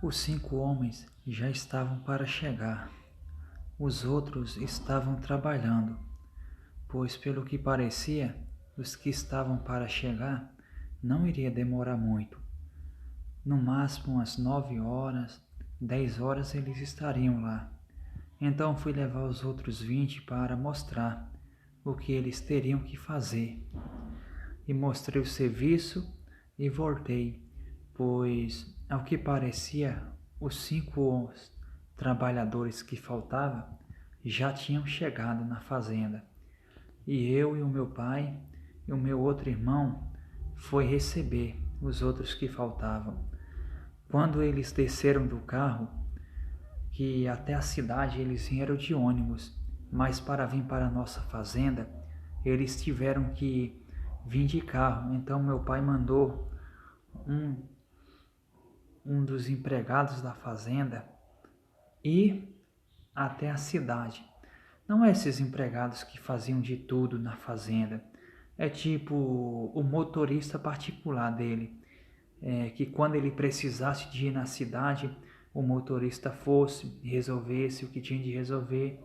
Os 5 homens já estavam para chegar. Os outros estavam trabalhando, pois, pelo que parecia, os que estavam para chegar não iria demorar muito. No máximo umas 9 horas, 10 horas eles estariam lá. Então fui levar os outros 20 para mostrar o que eles teriam que fazer. E mostrei o serviço e voltei, pois, ao que parecia, os 5 trabalhadores que faltavam já tinham chegado na fazenda. E eu e o meu pai e o meu outro irmão foi receber os outros que faltavam. Quando eles desceram do carro, que até a cidade eles vieram de ônibus, mas para vir para a nossa fazenda, eles tiveram que vir de carro. Então meu pai mandou um dos empregados da fazenda ir até a cidade. Não é esses empregados que faziam de tudo na fazenda. É tipo o motorista particular dele, que quando ele precisasse de ir na cidade, o motorista fosse, resolvesse o que tinha de resolver.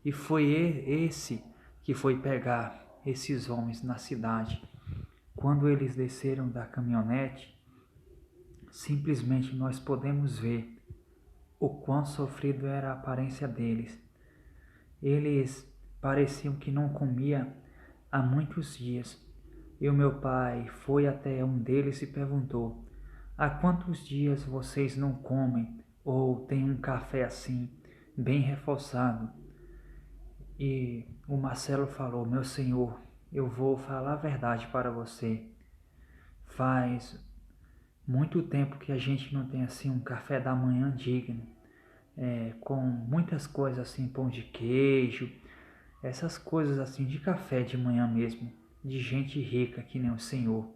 E foi esse que foi pegar esses homens na cidade. Quando eles desceram da caminhonete, simplesmente nós podemos ver o quão sofrido era a aparência deles. Eles pareciam que não comia há muitos dias. E o meu pai foi até um deles e perguntou: há quantos dias vocês não comem ou têm um café assim, bem reforçado? E o Marcelo falou: meu senhor, eu vou falar a verdade para você. Faz muito tempo que a gente não tem assim um café da manhã digno, com muitas coisas assim, pão de queijo, essas coisas assim de café de manhã mesmo, de gente rica que nem o senhor.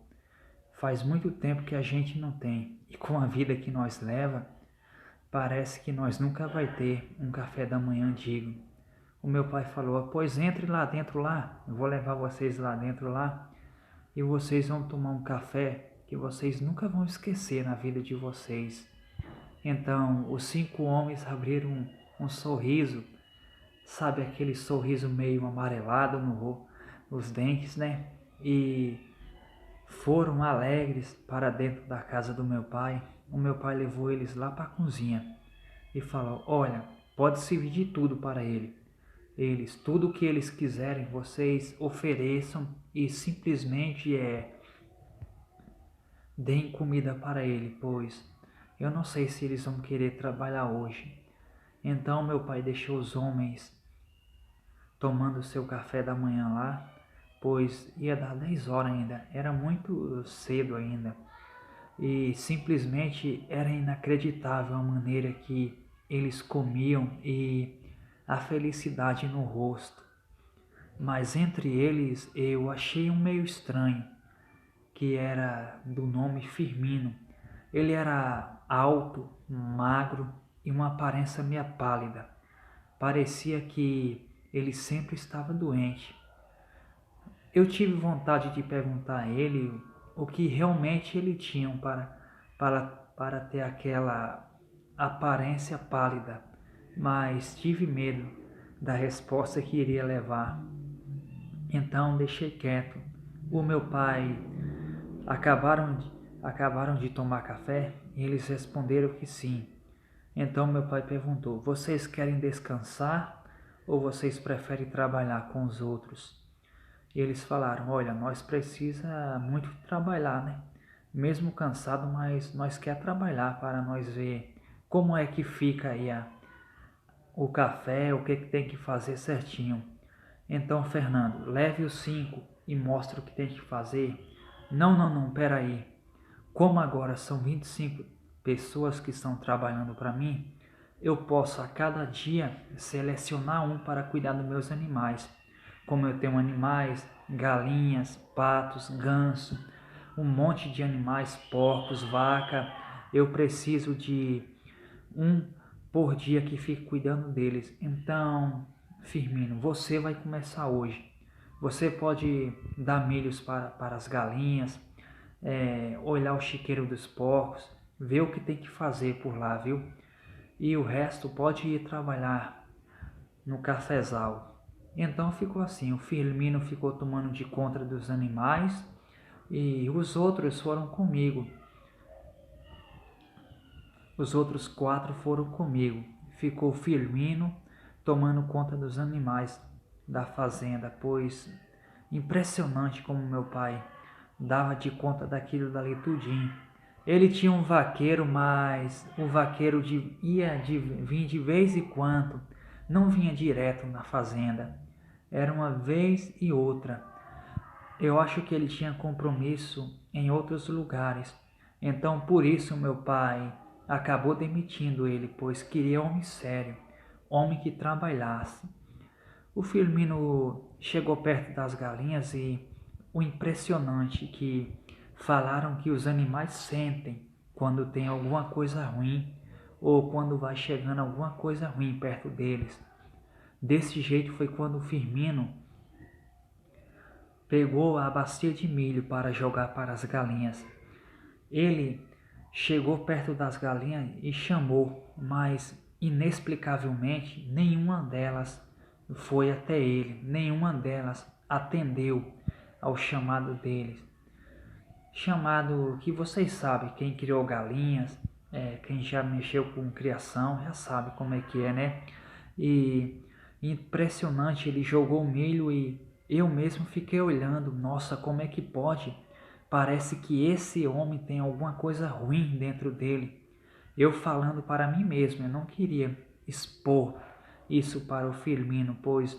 Faz muito tempo que a gente não tem, e com a vida que nós leva, parece que nós nunca vai ter um café da manhã digno. O meu pai falou: pois entre lá dentro lá, eu vou levar vocês lá dentro lá, e vocês vão tomar um café que vocês nunca vão esquecer na vida de vocês. Então os 5 homens abriram um sorriso, sabe aquele sorriso meio amarelado nos dentes, né? E foram alegres para dentro da casa do meu pai. O meu pai levou eles lá para a cozinha e falou: olha, pode servir de tudo para ele. Tudo o que eles quiserem, vocês ofereçam e simplesmente deem comida para ele, pois eu não sei se eles vão querer trabalhar hoje. Então meu pai deixou os homens tomando seu café da manhã lá, pois ia dar 10 horas ainda, era muito cedo ainda. E simplesmente era inacreditável a maneira que eles comiam e a felicidade no rosto. Mas entre eles eu achei um meio estranho, que era do nome Firmino. Ele era alto, magro e uma aparência meio pálida. Parecia que ele sempre estava doente. Eu tive vontade de perguntar a ele o que realmente ele tinha para ter aquela aparência pálida, mas tive medo da resposta que iria levar. Então deixei quieto. O meu pai acabaram de tomar café e eles responderam que sim. Então meu pai perguntou: vocês querem descansar ou vocês preferem trabalhar com os outros? E eles falaram: olha, nós precisa muito trabalhar, né? Mesmo cansado, mas nós quer trabalhar para nós ver como é que fica aí o café, o que tem que fazer certinho. Então, Fernando, leve os 5 e mostre o que tem que fazer. Não, pera aí. Como agora são 25 pessoas que estão trabalhando para mim, eu posso a cada dia selecionar um para cuidar dos meus animais. Como eu tenho animais, galinhas, patos, ganso, um monte de animais, porcos, vaca, eu preciso de um por dia que fique cuidando deles. Então, Firmino, você vai começar hoje. Você pode dar milhos para as galinhas, olhar o chiqueiro dos porcos, vê o que tem que fazer por lá, viu? E o resto pode ir trabalhar no cafezal. Então ficou assim, o Firmino ficou tomando de conta dos animais e os outros foram comigo. Os outros 4 foram comigo. Ficou Firmino tomando conta dos animais da fazenda, pois impressionante como meu pai dava de conta daquilo dali tudinho. Ele tinha um vaqueiro, mas o vaqueiro vinha de vez em quando, não vinha direto na fazenda. Era uma vez e outra. Eu acho que ele tinha compromisso em outros lugares. Então, por isso, meu pai acabou demitindo ele, pois queria homem sério, homem que trabalhasse. O Firmino chegou perto das galinhas e o impressionante que falaram que os animais sentem quando tem alguma coisa ruim ou quando vai chegando alguma coisa ruim perto deles. Desse jeito foi quando o Firmino pegou a bacia de milho para jogar para as galinhas. Ele chegou perto das galinhas e chamou, mas inexplicavelmente nenhuma delas foi até ele, nenhuma delas atendeu ao chamado deles. Chamado que vocês sabem, quem criou galinhas, quem já mexeu com criação, já sabe como é que é, né? E impressionante, ele jogou o milho e eu mesmo fiquei olhando, nossa, como é que pode? Parece que esse homem tem alguma coisa ruim dentro dele. Eu falando para mim mesmo, eu não queria expor isso para o Firmino, pois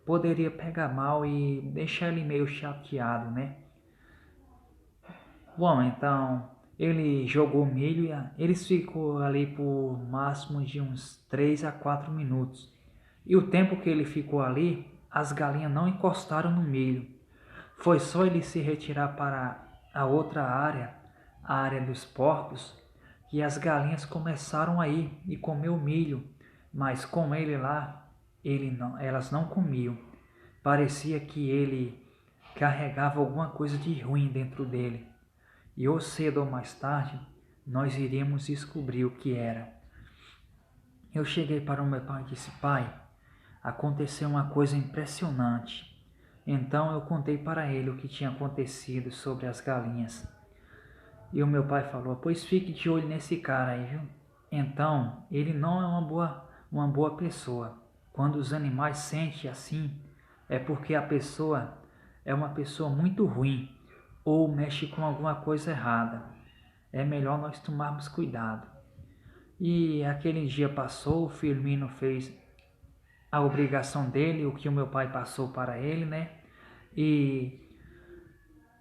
poderia pegar mal e deixar ele meio chateado, né? Bom, então ele jogou milho e eles ficou ali por máximo de uns 3 a 4 minutos. E o tempo que ele ficou ali, as galinhas não encostaram no milho. Foi só ele se retirar para a outra área, a área dos porcos, que as galinhas começaram a ir e comer o milho, mas com ele lá, elas não comiam. Parecia que ele carregava alguma coisa de ruim dentro dele. E ou cedo ou mais tarde, nós iríamos descobrir o que era. Eu cheguei para o meu pai e disse: pai, aconteceu uma coisa impressionante. Então eu contei para ele o que tinha acontecido sobre as galinhas. E o meu pai falou: pois fique de olho nesse cara aí, viu? Então, ele não é uma boa pessoa. Quando os animais sentem assim, é porque a pessoa é uma pessoa muito ruim ou mexe com alguma coisa errada. É melhor nós tomarmos cuidado. E aquele dia passou, o Firmino fez a obrigação dele, o que o meu pai passou para ele, né? E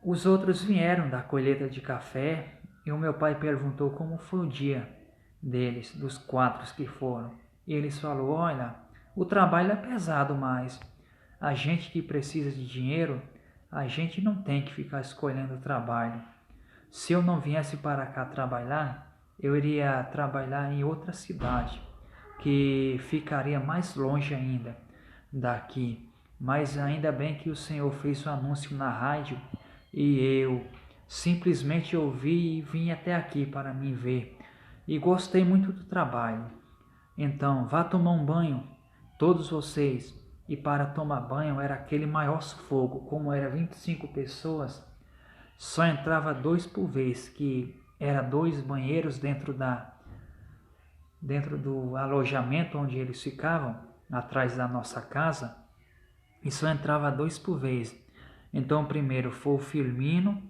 os outros vieram da colheita de café e o meu pai perguntou como foi o dia deles, dos 4 que foram. E eles falaram: olha, o trabalho é pesado, mas a gente que precisa de dinheiro, a gente não tem que ficar escolhendo o trabalho. Se eu não viesse para cá trabalhar, eu iria trabalhar em outra cidade, que ficaria mais longe ainda daqui. Mas ainda bem que o Senhor fez o anúncio na rádio e eu simplesmente ouvi e vim até aqui para me ver. E gostei muito do trabalho. Então, vá tomar um banho, todos vocês. E para tomar banho era aquele maior sufoco, como era 25 pessoas, só entrava 2 por vez, que era 2 banheiros dentro do alojamento onde eles ficavam, atrás da nossa casa, e só entrava 2 por vez. Então primeiro foi o Firmino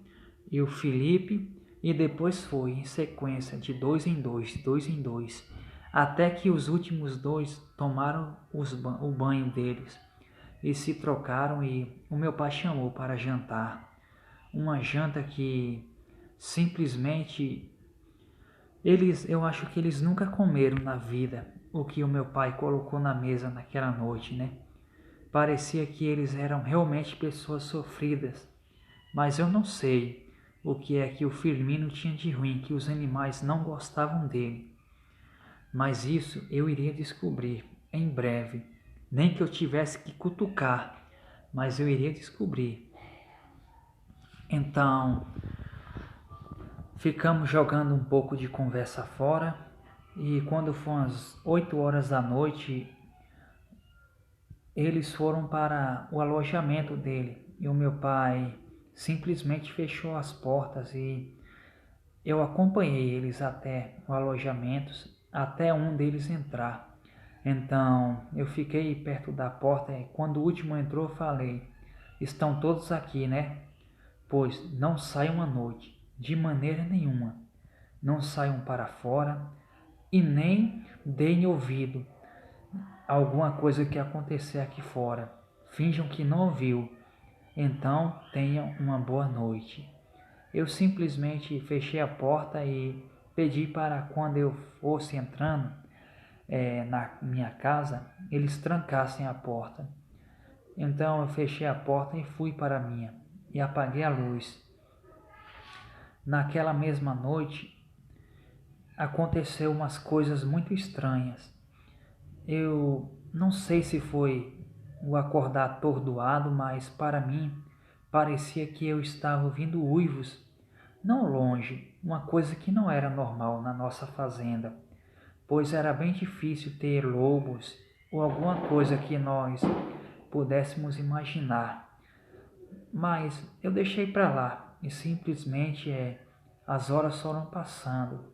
e o Felipe, e depois foi em sequência de 2 em 2, 2 em 2, até que os últimos 2 tomaram o banho deles e se trocaram, e o meu pai chamou para jantar. Uma janta que simplesmente eu acho que eles nunca comeram na vida o que o meu pai colocou na mesa naquela noite, né? Parecia que eles eram realmente pessoas sofridas, mas eu não sei o que é que o Firmino tinha de ruim, que os animais não gostavam dele. Mas isso eu iria descobrir em breve, nem que eu tivesse que cutucar, mas eu iria descobrir. Então, Ficamos jogando um pouco de conversa fora e quando foram as 8 horas da noite, eles foram para o alojamento dele e o meu pai simplesmente fechou as portas e eu acompanhei eles até o alojamento, até um deles entrar. Então eu fiquei perto da porta e quando o último entrou eu falei: estão todos aqui, né? Pois não saiam à noite, de maneira nenhuma. Não saiam para fora e nem deem ouvido a alguma coisa que acontecer aqui fora. Finjam que não ouviu. Então tenham uma boa noite. Eu simplesmente fechei a porta e pedi para quando eu fosse entrando na minha casa, eles trancassem a porta. Então eu fechei a porta e fui para a minha e apaguei a luz. Naquela mesma noite aconteceu umas coisas muito estranhas. Eu não sei se foi o acordar atordoado, mas para mim parecia que eu estava ouvindo uivos, não longe, uma coisa que não era normal na nossa fazenda, pois era bem difícil ter lobos ou alguma coisa que nós pudéssemos imaginar. Mas eu deixei para lá e simplesmente as horas foram passando.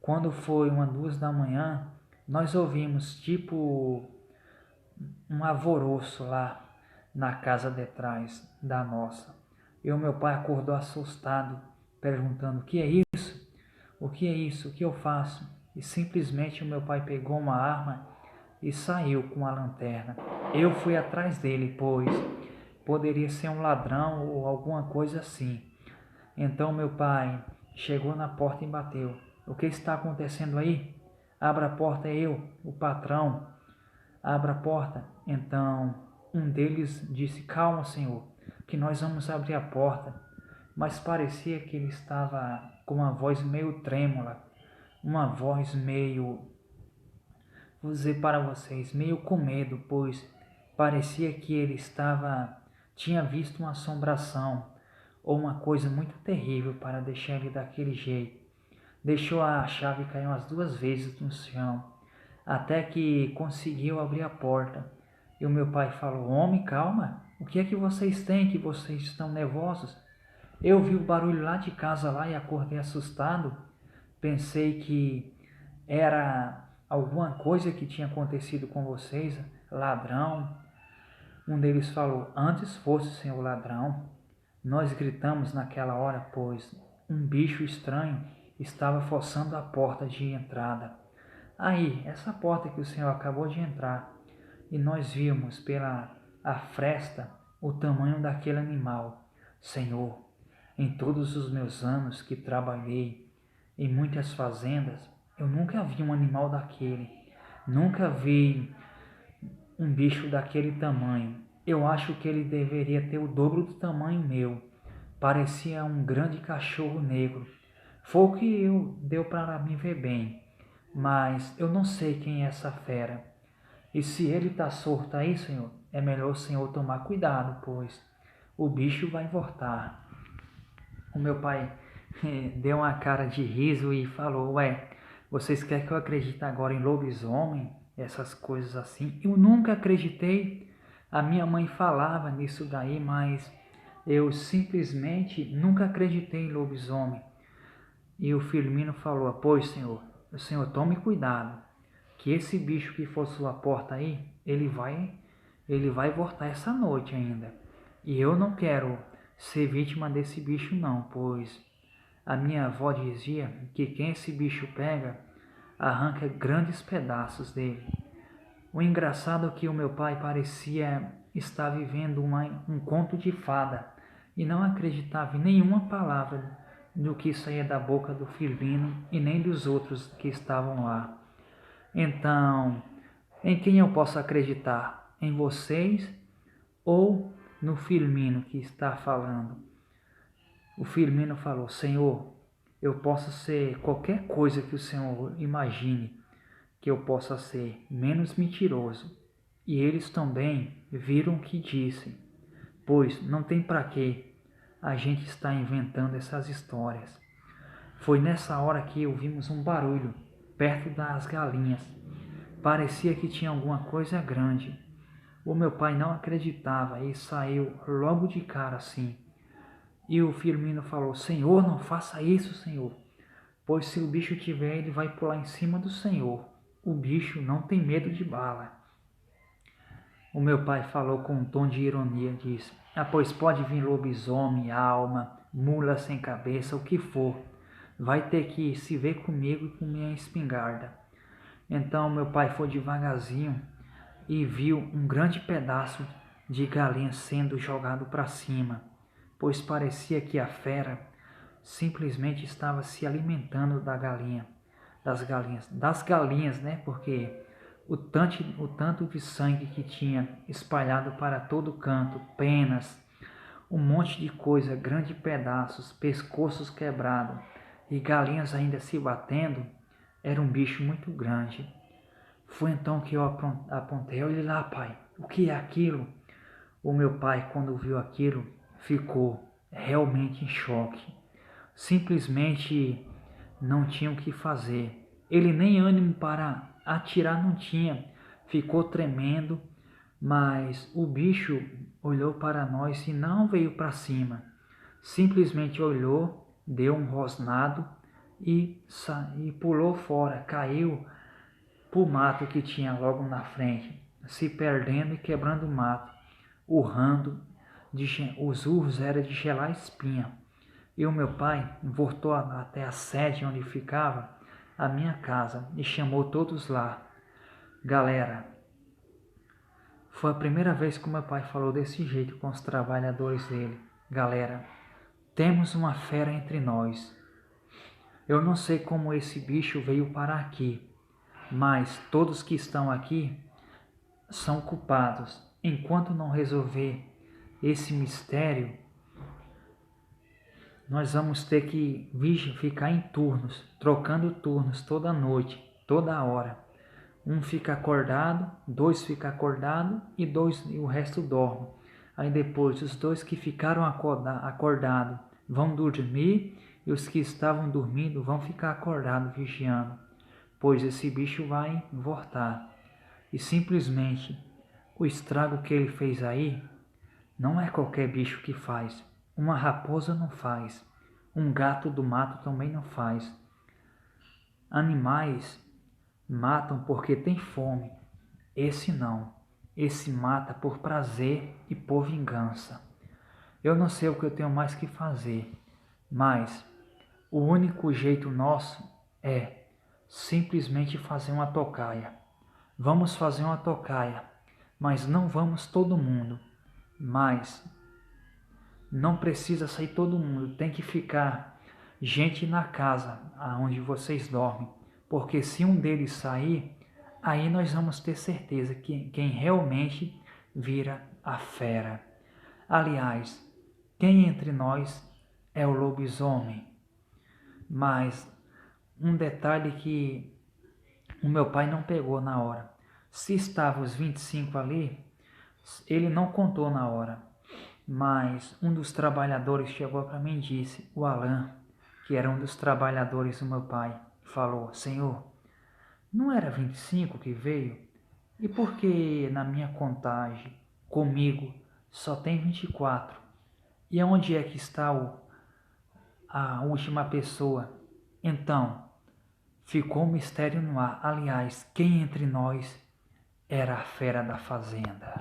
Quando foi 1, 2 da manhã, nós ouvimos tipo um alvoroço lá na casa de trás da nossa. E o meu pai acordou assustado, perguntando: o que é isso? O que é isso? O que eu faço? E simplesmente o meu pai pegou uma arma e saiu com a lanterna. Eu fui atrás dele, pois poderia ser um ladrão ou alguma coisa assim. Então meu pai chegou na porta e bateu. O que está acontecendo aí? Abra a porta, é eu, o patrão. Abra a porta. Então um deles disse: calma, senhor, que nós vamos abrir a porta. Mas parecia que ele estava com uma voz meio trêmula, uma voz meio, vou dizer para vocês, meio com medo, pois parecia que ele tinha visto uma assombração ou uma coisa muito terrível para deixar ele daquele jeito. Deixou a chave cair umas 2 vezes no chão, até que conseguiu abrir a porta. E o meu pai falou: homem, calma, o que é que vocês têm que vocês estão nervosos? Eu vi o barulho lá de casa lá e acordei assustado. Pensei que era alguma coisa que tinha acontecido com vocês, ladrão. Um deles falou: antes fosse, senhor ladrão. Nós gritamos naquela hora, pois um bicho estranho estava forçando a porta de entrada. Aí, essa porta que o senhor acabou de entrar, e nós vimos pela a fresta o tamanho daquele animal. Senhor, em todos os meus anos que trabalhei em muitas fazendas, eu nunca vi um animal daquele. Nunca vi um bicho daquele tamanho. Eu acho que ele deveria ter o dobro do tamanho meu. Parecia um grande cachorro negro. Foi o que deu para mim ver bem. Mas eu não sei quem é essa fera. E se ele está solto aí, senhor, é melhor o senhor tomar cuidado, pois o bicho vai voltar. O meu pai deu uma cara de riso e falou: ué, vocês querem que eu acredite agora em lobisomem? Essas coisas assim. Eu nunca acreditei. A minha mãe falava nisso daí, mas eu simplesmente nunca acreditei em lobisomem. E o Firmino falou: pois, senhor, o senhor tome cuidado, que esse bicho que for sua porta aí, ele vai voltar essa noite ainda. E eu não quero ser vítima desse bicho não, pois a minha avó dizia que quem esse bicho pega, arranca grandes pedaços dele. O engraçado é que o meu pai parecia estar vivendo um conto de fada e não acreditava em nenhuma palavra do que saía da boca do Firmino e nem dos outros que estavam lá. Então, em quem eu posso acreditar? Em vocês ou no Firmino que está falando? O Firmino falou: Senhor, eu posso ser qualquer coisa que o Senhor imagine que eu possa ser, menos mentiroso. E eles também viram o que disse, pois não tem para que a gente estar inventando essas histórias. Foi nessa hora que ouvimos um barulho perto das galinhas. Parecia que tinha alguma coisa grande. O meu pai não acreditava e saiu logo de cara assim. E o Firmino falou: Senhor, não faça isso, Senhor. Pois se o bicho tiver, ele vai pular em cima do Senhor. O bicho não tem medo de bala. O meu pai falou com um tom de ironia, disse: pois pode vir lobisomem, alma, mula sem cabeça, o que for. Vai ter que se ver comigo e com minha espingarda. Então meu pai foi devagarzinho e viu um grande pedaço de galinha sendo jogado para cima, pois parecia que a fera simplesmente estava se alimentando das galinhas, né? Porque o tanto de sangue que tinha espalhado para todo canto, penas, um monte de coisa, grandes pedaços, pescoços quebrados e galinhas ainda se batendo, era um bicho muito grande. Foi então que eu apontei: olha lá, pai, o que é aquilo? O meu pai, quando viu aquilo, ficou realmente em choque. Simplesmente não tinha o que fazer. Ele nem ânimo para atirar não tinha, ficou tremendo, mas o bicho olhou para nós e não veio para cima. Simplesmente olhou, deu um rosnado e pulou fora, caiu pro mato que tinha logo na frente, se perdendo e quebrando o mato, urrando. Os urros eram de gelar espinha. E o meu pai voltou até a sede onde ficava a minha casa e chamou todos lá. Galera, foi a primeira vez que o meu pai falou desse jeito com os trabalhadores dele. Galera, temos uma fera entre nós. Eu não sei como esse bicho veio parar aqui, mas todos que estão aqui são culpados. Enquanto não resolver esse mistério, nós vamos ter que ficar em turnos, trocando turnos toda noite, toda hora. Um fica acordado, dois fica acordado e o resto dorme. Aí depois os dois que ficaram acordados vão dormir e os que estavam dormindo vão ficar acordados vigiando, pois esse bicho vai voltar. E simplesmente o estrago que ele fez aí não é qualquer bicho que faz. Uma raposa não faz. Um gato do mato também não faz. Animais matam porque tem fome. Esse não. Esse mata por prazer e por vingança. Eu não sei o que eu tenho mais que fazer, mas o único jeito nosso é simplesmente fazer uma tocaia. Vamos fazer uma tocaia, mas não vamos todo mundo. Mas não precisa sair todo mundo, tem que ficar gente na casa aonde vocês dormem, porque se um deles sair, aí nós vamos ter certeza que quem realmente vira a fera. Aliás, quem entre nós é o lobisomem? Mas um detalhe que o meu pai não pegou na hora. Se estavam os 25 ali, ele não contou na hora. Mas um dos trabalhadores chegou para mim e disse, o Alain, que era um dos trabalhadores do meu pai, falou: Senhor, não era 25 que veio? E por que na minha contagem, comigo, só tem 24? E onde é que está a última pessoa? Então, ficou um mistério no ar. Aliás, quem entre nós era a fera da fazenda?